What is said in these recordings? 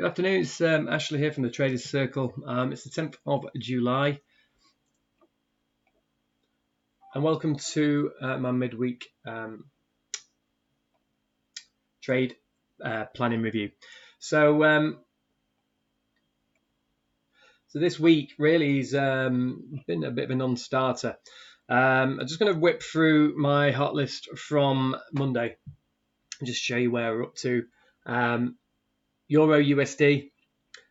Good afternoon, it's Ashley here from the Traders Circle. It's the 10th of July and welcome to my midweek trade planning review. So this week really has been a bit of a non-starter. I'm just going to whip through my hot list from Monday and just show you where we're up to. Euro USD,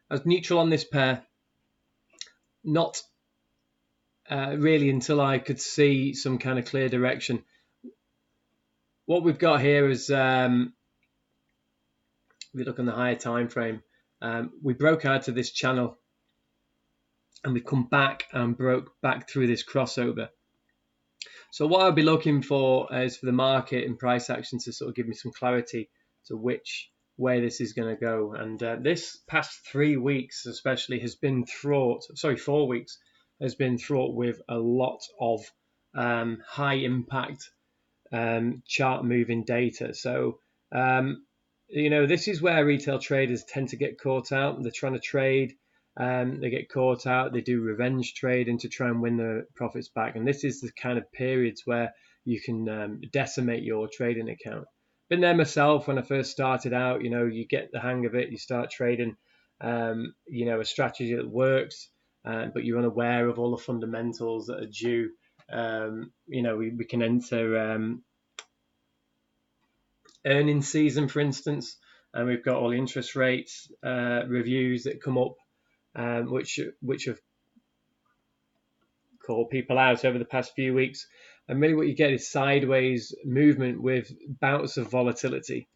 I was neutral on this pair, not really until I could see some kind of clear direction. What we've got here is, if we look on the higher time frame, we broke out of this channel and we've come back and broke back through this crossover. So what I'll be looking for is for the market and price action to sort of give me some clarity to which way this is going to go. And this past 3 weeks especially has been fraught, 4 weeks, has been fraught with a lot of high impact chart moving data. So this is where retail traders tend to get caught out. They're trying to trade, they get caught out, they do revenge trading to try and win the profits back. And this is the kind of periods where you can decimate your trading account. Been there myself when I first started out. You get the hang of it, you start trading a strategy that works, but you're unaware of all the fundamentals that are due. We can enter earnings season, for instance, and we've got all the interest rates reviews that come up, which have called people out over the past few weeks. And really what you get is sideways movement with bouts of volatility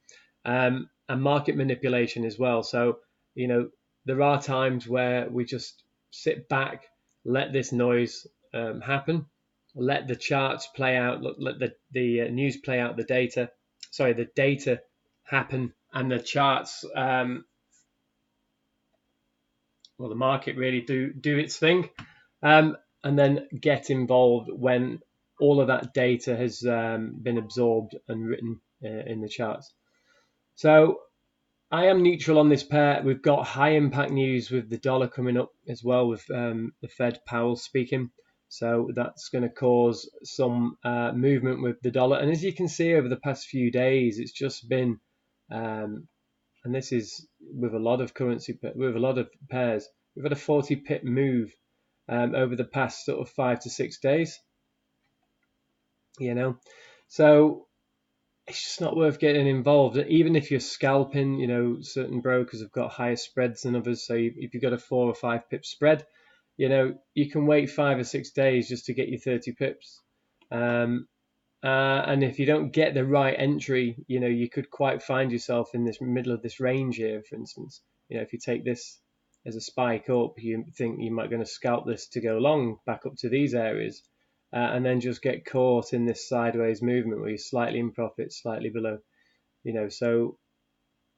and market manipulation as well. So, there are times where we just sit back, let this noise happen, let the charts play out, let the news play out, the data happen, and the charts, the market really do its thing, and then get involved when all of that data has been absorbed and written in the charts. So I am neutral on this pair. We've got high impact news with the dollar coming up as well, with the Fed Powell speaking. So that's going to cause some movement with the dollar. And as you can see over the past few days, it's just been, and this is with a lot of currency, with a lot of pairs, we've had a 40 pip move over the past sort of 5 to 6 days. So it's just not worth getting involved. Even if you're scalping, certain brokers have got higher spreads than others. So if you've got a 4 or 5 pip spread, you can wait 5 or 6 days just to get your 30 pips. And if you don't get the right entry, you could quite find yourself in this middle of this range here, for instance. If you take this as a spike up, you think you might going to scalp this to go long back up to these areas, and then just get caught in this sideways movement where you're slightly in profit, slightly below, so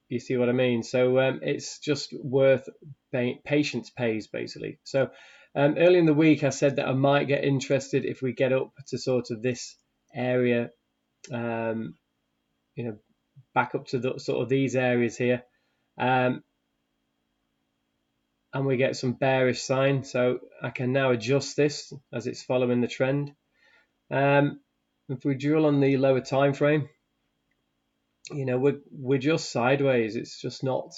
you see what I mean. So it's just worth patience pays, basically. So early in the week, I said that I might get interested if we get up to sort of this area, back up to the sort of these areas here, and we get some bearish sign. So I can now adjust this as it's following the trend. If we drill on the lower time frame, we're just sideways. It's just not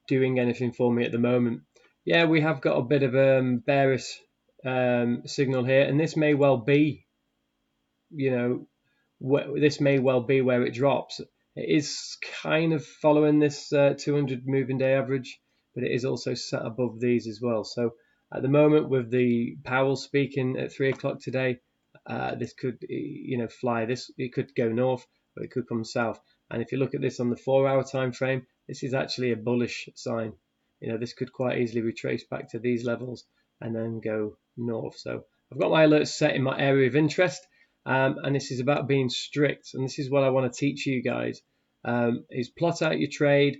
doing anything for me at the moment. Yeah, we have got a bit of a bearish signal here, and this may well be, this may well be where it drops. It is kind of following this 200 moving day average, but it is also sat above these as well. So at the moment, with the Powell speaking at 3 o'clock today, this could, fly. It could go north, but it could come south. And if you look at this on the 4-hour time frame, this is actually a bullish sign. This could quite easily retrace back to these levels and then go north. So I've got my alerts set in my area of interest, and this is about being strict. And this is what I want to teach you guys, is plot out your trade,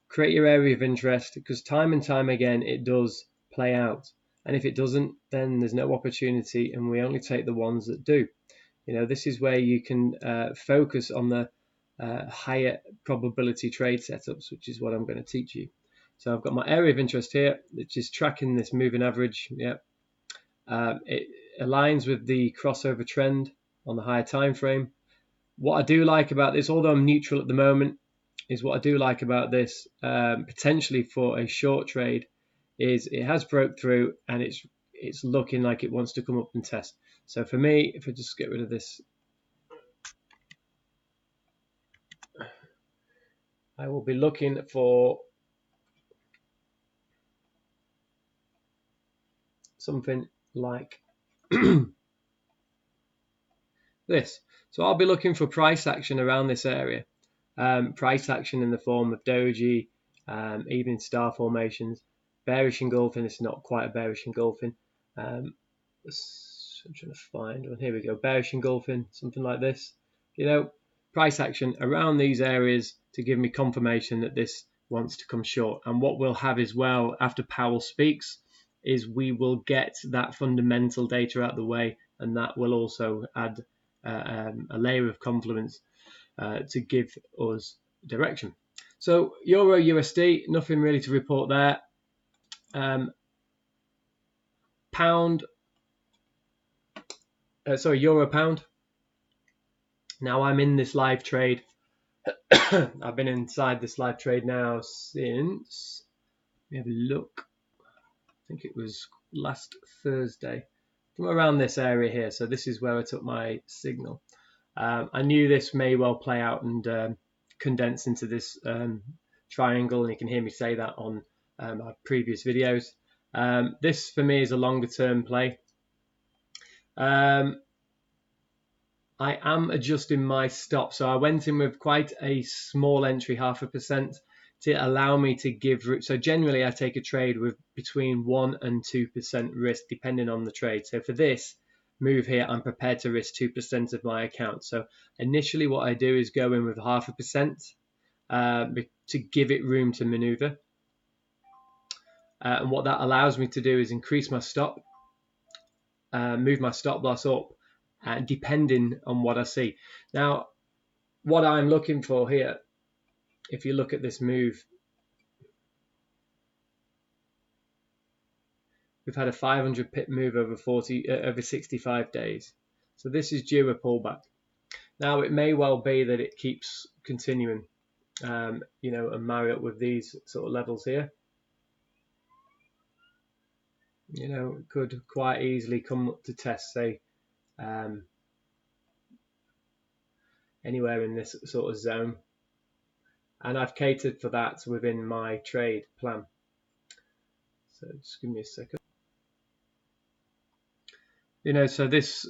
create your area of interest, because time and time again it does play out. And if it doesn't, then there's no opportunity, and we only take the ones that do. This is where you can focus on the higher probability trade setups, which is what I'm going to teach you. So I've got my area of interest here, which is tracking this moving average. Yeah, it aligns with the crossover trend on the higher time frame. What I do like about this, although I'm neutral at the moment, is what I do like about this potentially for a short trade is it has broke through and it's looking like it wants to come up and test. So for me, if I just get rid of this, I will be looking for something like this. So I'll be looking for price action around this area. Price action in the form of doji, evening star formations, bearish engulfing. It's not quite a bearish engulfing. I'm trying to find one. Here we go. Bearish engulfing, something like this. Price action around these areas to give me confirmation that this wants to come short. And what we'll have as well after Powell speaks is we will get that fundamental data out of the way, and that will also add a layer of confluence to give us direction. So Euro USD, nothing really to report there. Euro pound. Now I'm in this live trade. I've been inside this live trade now since, let me have a look. I think it was last Thursday, from around this area here. So this is where I took my signal. I knew this may well play out and condense into this triangle, and you can hear me say that on my previous videos. This for me is a longer term play. I am adjusting my stop. So I went in with quite a small entry, 0.5%, to allow me to give. So generally I take a trade with between 1 and 2% risk, depending on the trade. So for this move here, I'm prepared to risk 2% of my account. So initially what I do is go in with 0.5% to give it room to maneuver. And what that allows me to do is increase my stop, move my stop loss up, depending on what I see. Now, what I'm looking for here, if you look at this move, we've had a 500 pip move over 65 days. So this is due a pullback. Now, it may well be that it keeps continuing, and marry up with these sort of levels here. It could quite easily come up to test, say, anywhere in this sort of zone, and I've catered for that within my trade plan. So just give me a second. So this,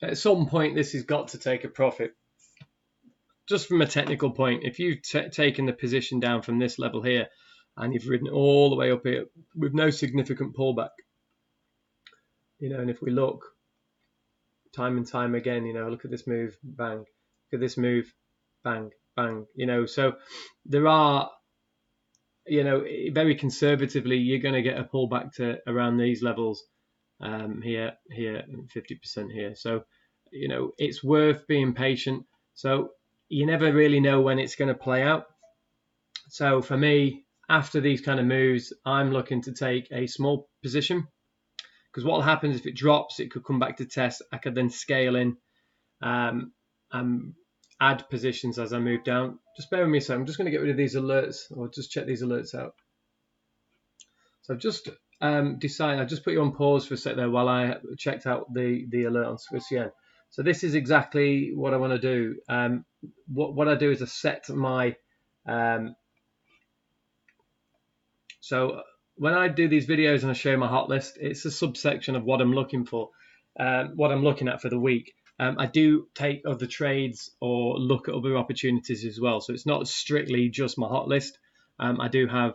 at some point, this has got to take a profit. Just from a technical point, if you've taken the position down from this level here and you've ridden all the way up here with no significant pullback, and if we look time and time again, look at this move, bang, look at this move, bang, bang, so there are, very conservatively, you're going to get a pullback to around these levels, here, and 50% here. So, it's worth being patient. So you never really know when it's going to play out. So for me, after these kind of moves, I'm looking to take a small position, because what will happen is if it drops, it could come back to test. I could then scale in, add positions as I move down. Just bear with me a second. I'm just going to get rid of these alerts, or just check these alerts out. So I've just decided, I'll just put you on pause for a sec there while I checked out the alert on Swiss yen. So this is exactly what I want to do. What I do is I set my so when I do these videos and I show my hot list, it's a subsection of what I'm looking for, what I'm looking at for the week. I do take other trades or look at other opportunities as well. So it's not strictly just my hot list. I do have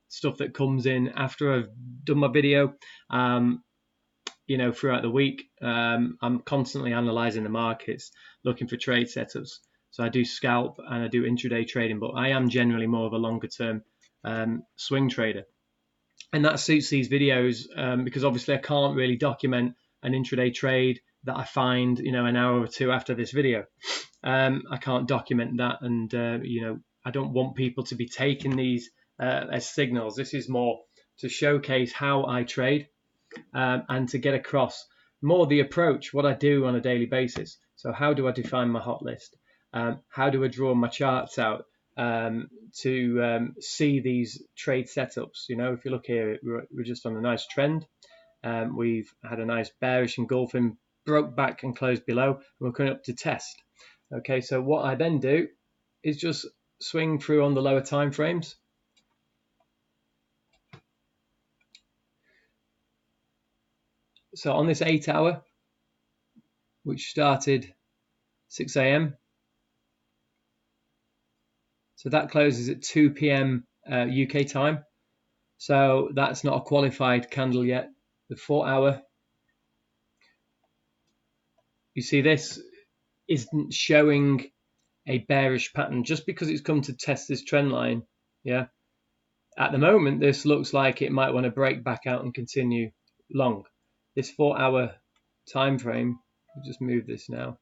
stuff that comes in after I've done my video, throughout the week. I'm constantly analyzing the markets, looking for trade setups. So I do scalp and I do intraday trading, but I am generally more of a longer term swing trader. And that suits these videos because obviously I can't really document an intraday trade that I find, an hour or two after this video. I can't document that, and I don't want people to be taking these as signals. This is more to showcase how I trade and to get across more the approach, what I do on a daily basis. So how do I define my hot list? How do I draw my charts out to see these trade setups? You know, if you look here, we're just on a nice trend. We've had a nice bearish engulfing, broke back and closed below, and we're coming up to test. Okay, so what I then do is just swing through on the lower time frames. So on this 8 hour, which started 6 a.m. So that closes at 2 p.m. UK time. So that's not a qualified candle yet. The 4 hour, you see this isn't showing a bearish pattern just because it's come to test this trend line. Yeah. At the moment, this looks like it might want to break back out and continue long. This 4 hour time frame, I'll just move this now.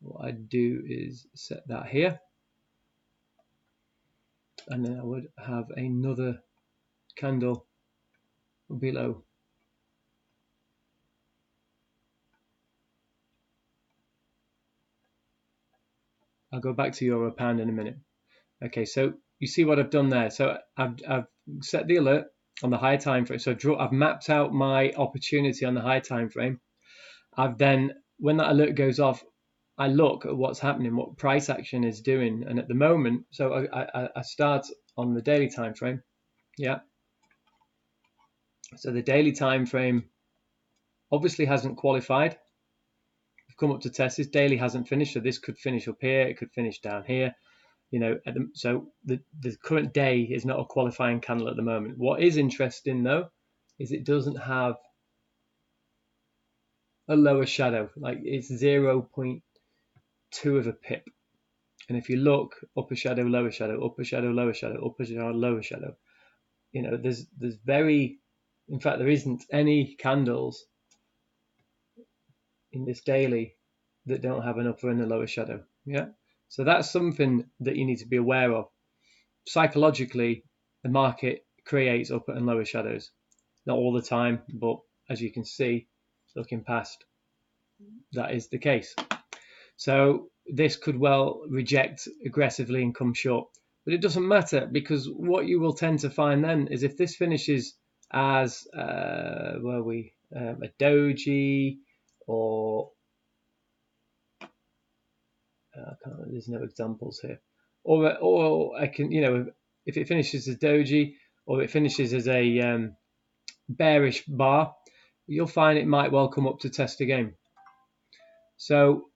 What I do is set that here. And then I would have another candle below. I'll go back to euro pound in a minute. Okay, so you see what I've done there. So I've set the alert on the higher time frame. So I've mapped out my opportunity on the higher time frame. I've then, when that alert goes off, I look at what's happening, what price action is doing, and at the moment, so I start on the daily time frame. Yeah. So the daily time frame obviously hasn't qualified. We've come up to test. This daily hasn't finished, so this could finish up here. It could finish down here. You know, so the current day is not a qualifying candle at the moment. What is interesting though is it doesn't have a lower shadow, like it's 0.2 of a pip. And if you look, upper shadow, lower shadow, upper shadow, lower shadow, upper shadow, lower shadow, you know, there's very, in fact, there isn't any candles in this daily that don't have an upper and a lower shadow. Yeah. So that's something that you need to be aware of. Psychologically, the market creates upper and lower shadows. Not all the time, but as you can see, looking past, that is the case. So this could well reject aggressively and come short. But it doesn't matter, because what you will tend to find then is if this finishes as a doji, or there's no examples here, or I can, you know, if it finishes as doji or it finishes as a bearish bar, you'll find it might well come up to test again. So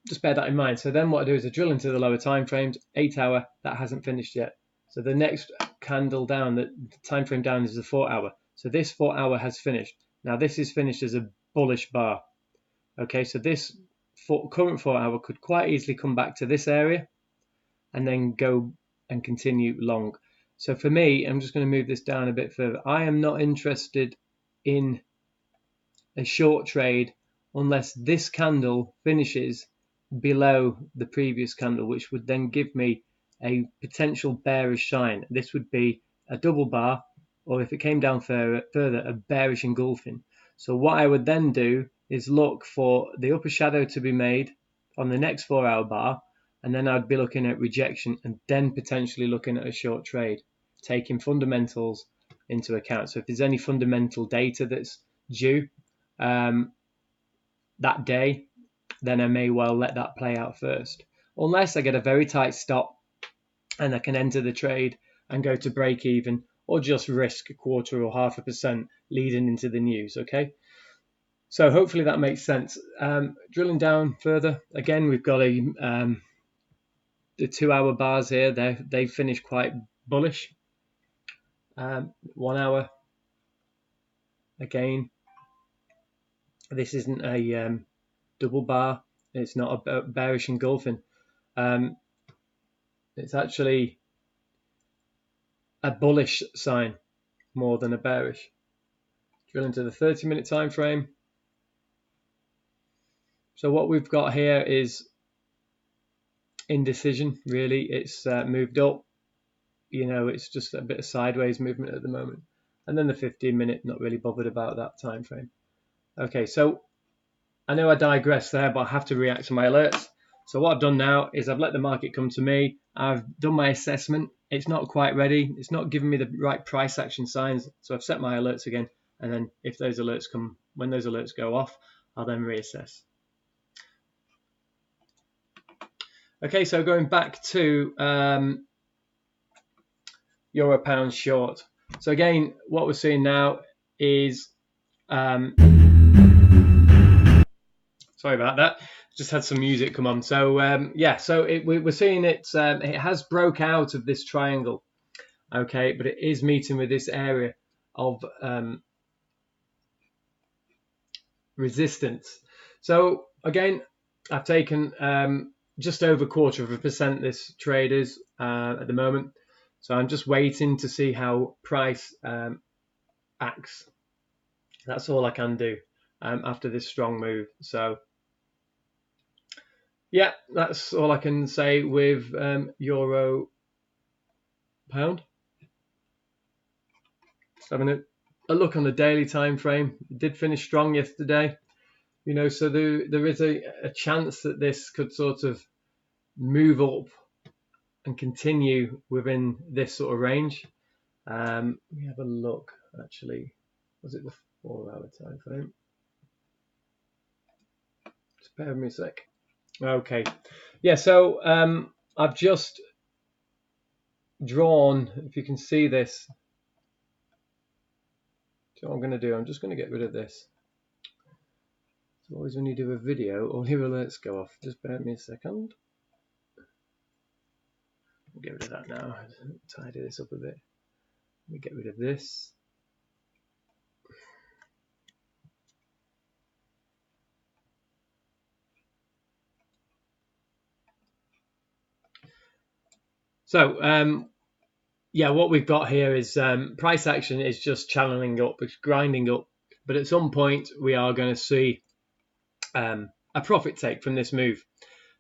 just bear that in mind. So then what I do is I drill into the lower time frames. 8 hour, that hasn't finished yet. So the next candle down, the time frame down, is the 4 hour. So this 4 hour has finished. Now this is finished as a bullish bar. Okay, so this current 4 hour could quite easily come back to this area and then go and continue long. So for me, I'm just going to move this down a bit further. I am not interested in a short trade unless this candle finishes below the previous candle, which would then give me a potential bearish sign. This would be a double bar, or if it came down further, a bearish engulfing. So what I would then do is look for the upper shadow to be made on the next 4 hour bar, and then I'd be looking at rejection and then potentially looking at a short trade, taking fundamentals into account. So if there's any fundamental data that's due that day, then I may well let that play out first, unless I get a very tight stop and I can enter the trade and go to break even, or just risk a quarter or 0.5% leading into the news. Okay, so hopefully that makes sense. Drilling down further, again, we've got the 2 hour bars here. They finish quite bullish. 1 hour, again, this isn't a double bar. It's not a bearish engulfing. It's actually a bullish sign more than a bearish. Drill into the 30-minute time frame. So what we've got here is indecision, really. It's moved up, it's just a bit of sideways movement at the moment. And then the 15-minute, not really bothered about that time frame. Okay, so I know I digress there, but I have to react to my alerts. So what I've done now is I've let the market come to me. I've done my assessment. It's not quite ready. It's not giving me the right price action signs. So I've set my alerts again. And then if those alerts come, when those alerts go off, I'll then reassess. Okay, so going back to euro pound short. So again, what we're seeing now is sorry about that. Just had some music come on. So yeah, so we're seeing it has broke out of this triangle, okay, but it is meeting with this area of resistance. So again, I've taken just over 1/4% this trade is at the moment. So I'm just waiting to see how price acts. That's all I can do after this strong move. So yeah, that's all I can say with euro pound. Just having a look on the daily time frame. It did finish strong yesterday, so there is a chance that this could sort of move up and continue within this sort of range. We have a look, actually. Was it the 4-hour time frame? Just bear with me a sec. Okay. Yeah, so I've just drawn, if you can see this. So what I'm going to do, I'm just going to get rid of this. So always when you do a video, all your alerts go off. Just bear with me a second. I'll get rid of that now. Tidy this up a bit. Let me get rid of this. So yeah, what we've got here is price action is just channeling up, it's grinding up, but at some point we are going to see a profit take from this move.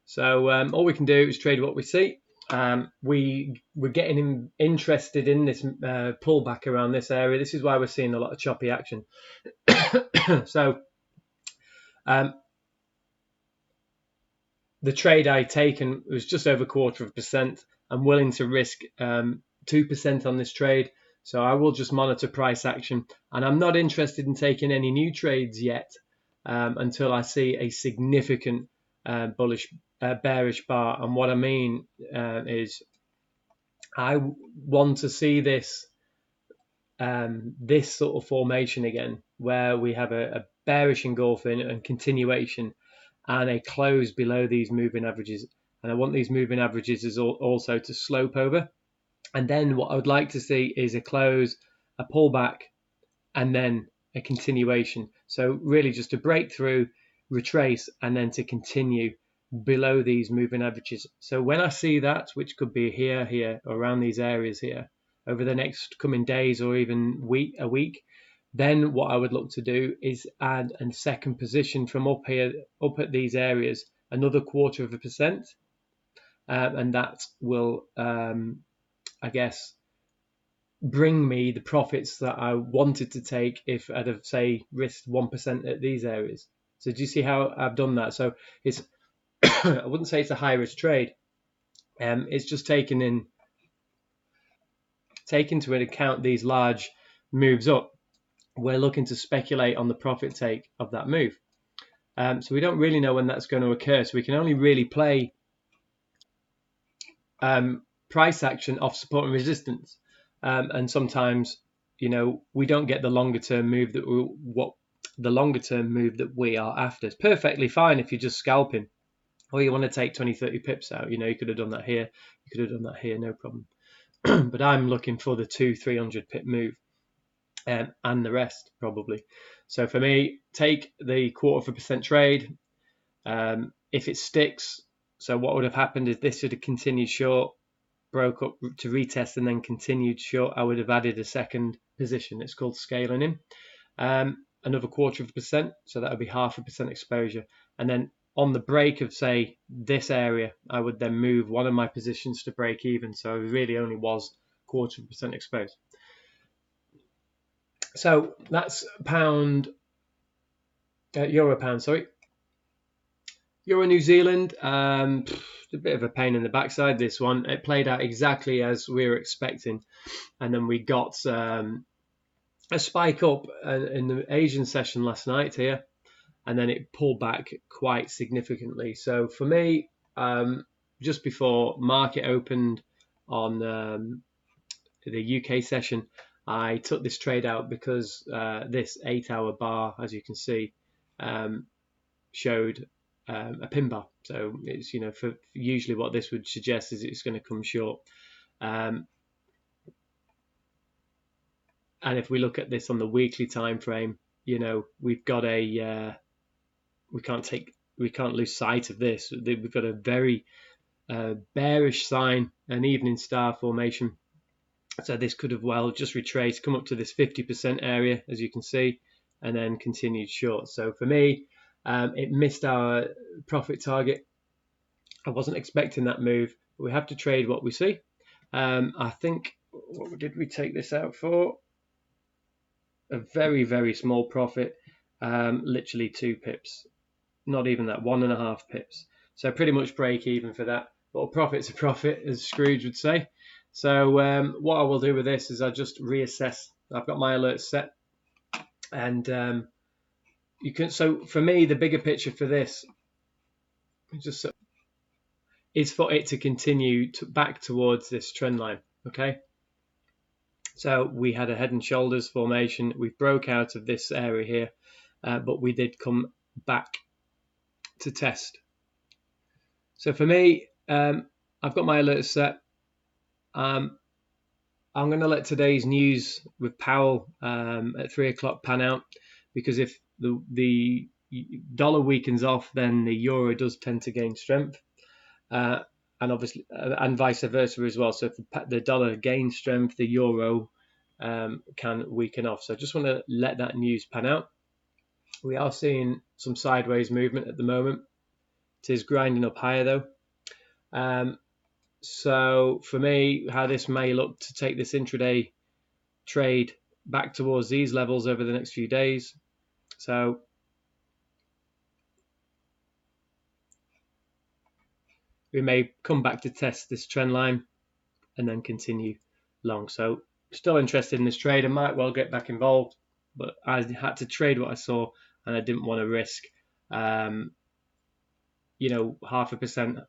So all we can do is trade what we see. We're getting interested in this pullback around this area. This is why we're seeing a lot of choppy action. So the trade I taken was just over 1/4%. I'm willing to risk 2% on this trade, so I will just monitor price action, and I'm not interested in taking any new trades yet until I see a significant bearish bar. And what I mean is I want to see this sort of formation again, where we have a bearish engulfing and continuation and a close below these moving averages. And I want these moving averages also to slope over. And then what I would like to see is a close, a pullback, and then a continuation. So really just a breakthrough, retrace, and then to continue below these moving averages. So when I see that, which could be here, around these areas here, over the next coming days or even a week, then what I would look to do is add a second position from up here, up at these areas, another 1/4%. And that will, I guess, bring me the profits that I wanted to take if I'd have, say, risked 1% at these areas. So do you see how I've done that? So it's, I wouldn't say it's a high risk trade. It's just taking into account these large moves up. We're looking to speculate on the profit take of that move. So we don't really know when that's going to occur. So we can only really play price action off support and resistance. And sometimes, we don't get the longer term move that we are after. It's perfectly fine if you're just scalping, or you want to take 20-30 pips out. You could have done that here, you could have done that here, no problem. But I'm looking for the 200-300 pip move, and the rest probably. So for me, take the 1/4% trade. If it sticks, so what would have happened is this would have continued short, broke up to retest, and then continued short. I would have added a second position. It's called scaling in. Another 1/4%, so that would be 0.5% exposure. And then on the break of, say, this area, I would then move one of my positions to break even. So I really only was 0.25% exposed. So that's euro pound, sorry. Euro New Zealand, a bit of a pain in the backside, this one. It played out exactly as we were expecting. And then we got a spike up in the Asian session last night here. And then it pulled back quite significantly. So for me, just before market opened on the UK session, I took this trade out because this 8-hour bar, as you can see, showed a pin bar. So it's, for usually what this would suggest is it's going to come short. And if we look at this on the weekly time frame, we've got we can't lose sight of this. We've got a very bearish sign, an evening star formation. So this could have well just retraced, come up to this 50% area, as you can see, and then continued short. So for me, it missed our profit target. I wasn't expecting that move, but we have to trade what we see. I think, what did we take this out for? A very, very small profit, literally 2 pips. Not even that, 1.5 pips. So pretty much break even for that. But a profit's a profit, as Scrooge would say. So what I will do with this is I'll just reassess. I've got my alerts set. And you can. So for me, the bigger picture for this is for it to continue back towards this trend line. Okay. So we had a head and shoulders formation. We broke out of this area here, but we did come back to test. So for me, I've got my alerts set. I'm going to let today's news with Powell at 3 o'clock pan out, because if the dollar weakens off, then the euro does tend to gain strength, and obviously, and vice versa as well. So if the dollar gains strength, the euro can weaken off. So I just want to let that news pan out. We are seeing some sideways movement at the moment. It is grinding up higher though. So for me, how this may look to take this intraday trade back towards these levels over the next few days. So we may come back to test this trend line and then continue long. So still interested in this trade. I might well get back involved, but I had to trade what I saw and I didn't want to risk, 0.5%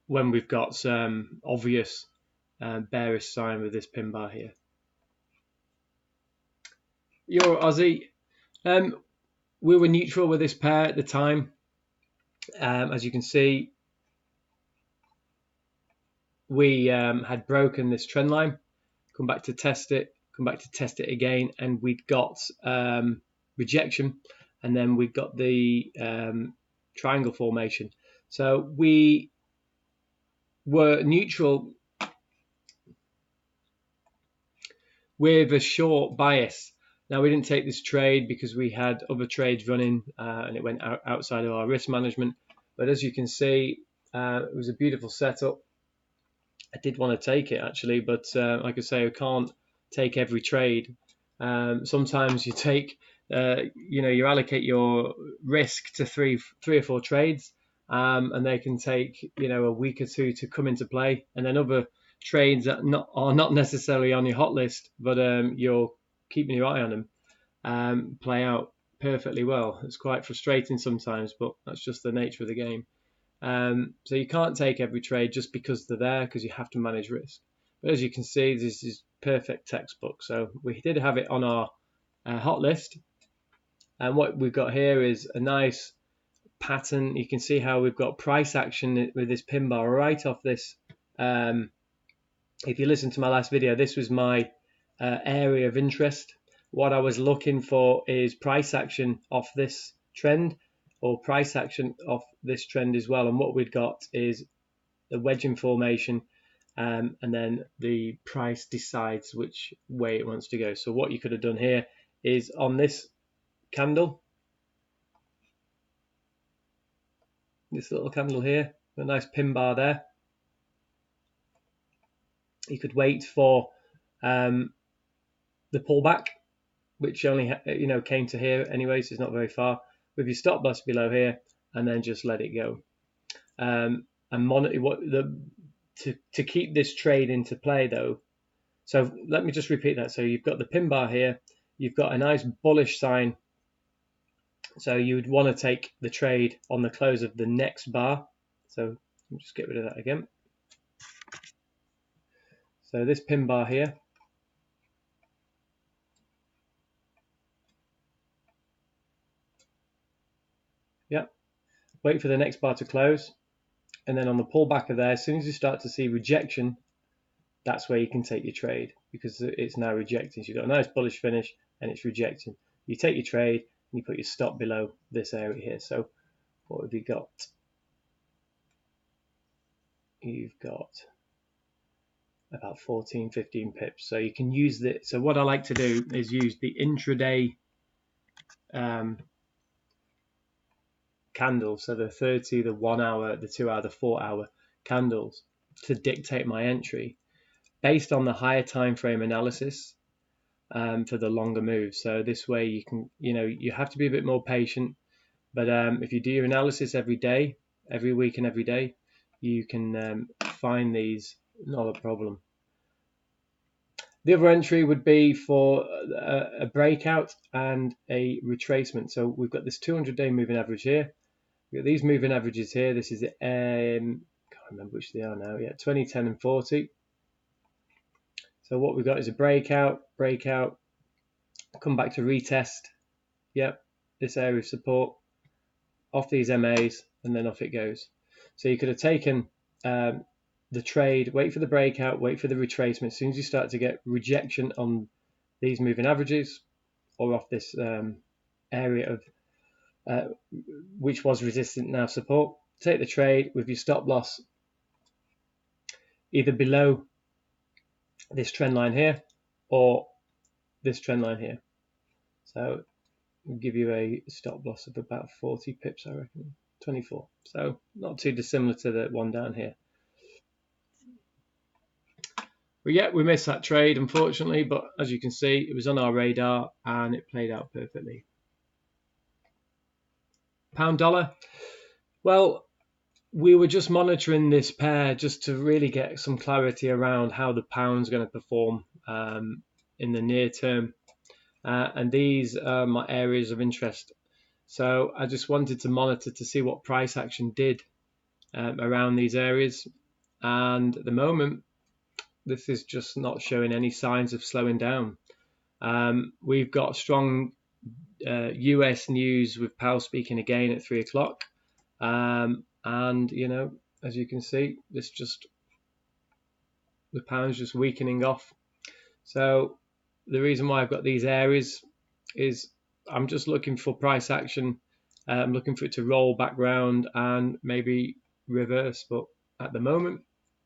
when we've got some obvious bearish sign with this pin bar here. Euro Aussie, we were neutral with this pair at the time. As you can see, we had broken this trend line, come back to test it again, and we'd got rejection, and then we got the triangle formation. So we were neutral with a short bias. Now, we didn't take this trade because we had other trades running and it went outside of our risk management. But as you can see, it was a beautiful setup. I did want to take it actually, but like I say, I can't take every trade. Sometimes you take, you allocate your risk to three or four trades, and they can take, a week or two to come into play. And then other trades that are not necessarily on your hot list, but you're keeping your eye on them, play out perfectly well. It's quite frustrating sometimes, but that's just the nature of the game. So you can't take every trade just because they're there, because you have to manage risk. But as you can see, this is perfect textbook. So we did have it on our hot list, and what we've got here is a nice pattern. You can see how we've got price action with this pin bar right off this. If you listen to my last video, this was my area of interest. What I was looking for is price action off this trend, or price action off this trend as well. And what we've got is the wedging formation, and then the price decides which way it wants to go. So what you could have done here is on this candle, this little candle here, a nice pin bar there. You could wait for the pullback, which only came to here anyway, so it's not very far, with your stop loss below here, and then just let it go. And monitor to keep this trade into play though. So let me just repeat that. So you've got the pin bar here, you've got a nice bullish sign. So you would want to take the trade on the close of the next bar. So I'll just get rid of that again. So this pin bar here, yeah, wait for the next bar to close, and then on the pullback of there, as soon as you start to see rejection, that's where you can take your trade, because it's now rejecting. So you've got a nice bullish finish and it's rejecting. You take your trade and you put your stop below this area here. So what have you got? You've got about 14-15 pips. So you can use the, so what I like to do is use the intraday candles, so the 30, the 1 hour, the 2 hour, the 4 hour candles, to dictate my entry based on the higher time frame analysis for the longer moves. So this way you can, you have to be a bit more patient, but if you do your analysis every day, every week and every day, you can find these, not a problem. The other entry would be for a breakout and a retracement. So we've got this 200-day moving average here. We've got these moving averages here. This is can't remember which they are now. Yeah, 20, 10, and 40. So what we've got is a breakout, come back to retest. Yep, this area of support, off these MAs, and then off it goes. So you could have taken the trade, wait for the breakout, wait for the retracement. As soon as you start to get rejection on these moving averages or off this area of which was resistant, now support, take the trade with your stop loss either below this trend line here or this trend line here. So we'll give you a stop loss of about 40 pips, I reckon, 24. So not too dissimilar to the one down here. But yeah, we missed that trade, unfortunately, but as you can see, it was on our radar and it played out perfectly. Pound dollar. Well, we were just monitoring this pair just to really get some clarity around how the pound's going to perform in the near term. And these are my areas of interest. So I just wanted to monitor to see what price action did around these areas. And at the moment, this is just not showing any signs of slowing down. We've got strong US news with Powell speaking again at 3 o'clock. And, as you can see, the pound's just weakening off. So the reason why I've got these areas is I'm just looking for price action. I'm looking for it to roll back round and maybe reverse. But at the moment,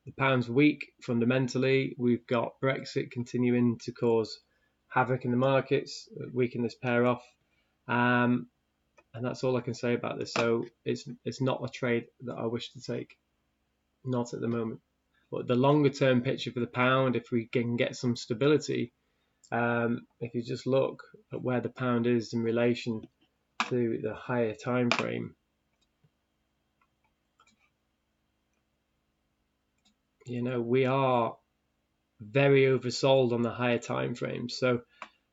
the pound's weak fundamentally. We've got Brexit continuing to cause havoc in the markets, weaken this pair off. And that's all I can say about this. So it's not a trade that I wish to take, not at the moment. But the longer term picture for the pound, if we can get some stability, if you just look at where the pound is in relation to the higher time frame, we are very oversold on the higher time frames. So,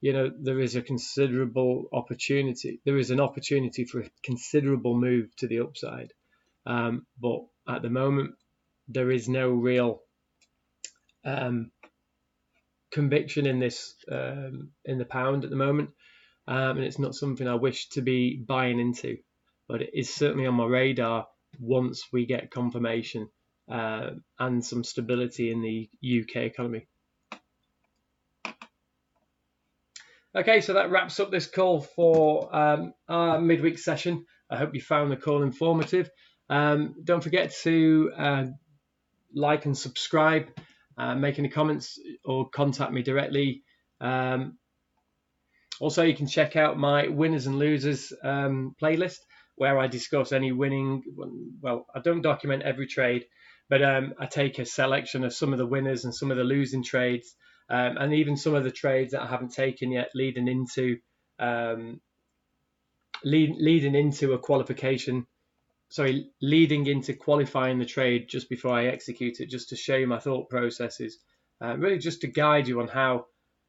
there is a considerable opportunity. There is an opportunity for a considerable move to the upside. But at the moment, there is no real conviction in this, in the pound at the moment. And it's not something I wish to be buying into, but it is certainly on my radar once we get confirmation and some stability in the UK economy. Okay, so that wraps up this call for our midweek session. I hope you found the call informative. Don't forget to like and subscribe, make any comments or contact me directly. Also, you can check out my winners and losers playlist where I discuss any winning. Well, I don't document every trade, but I take a selection of some of the winners and some of the losing trades, and even some of the trades that I haven't taken yet, leading into a qualification. Sorry, leading into qualifying the trade just before I execute it, just to show you my thought processes, really just to guide you on how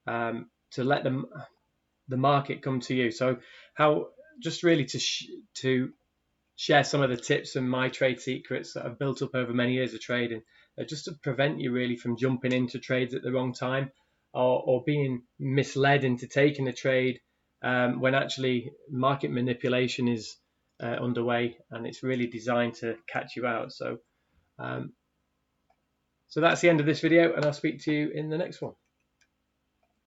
to let the market come to you. So how just really to share some of the tips and my trade secrets that I've built up over many years of trading, just to prevent you really from jumping into trades at the wrong time, or being misled into taking a trade when actually market manipulation is underway, and it's really designed to catch you out. So that's the end of this video, and I'll speak to you in the next one.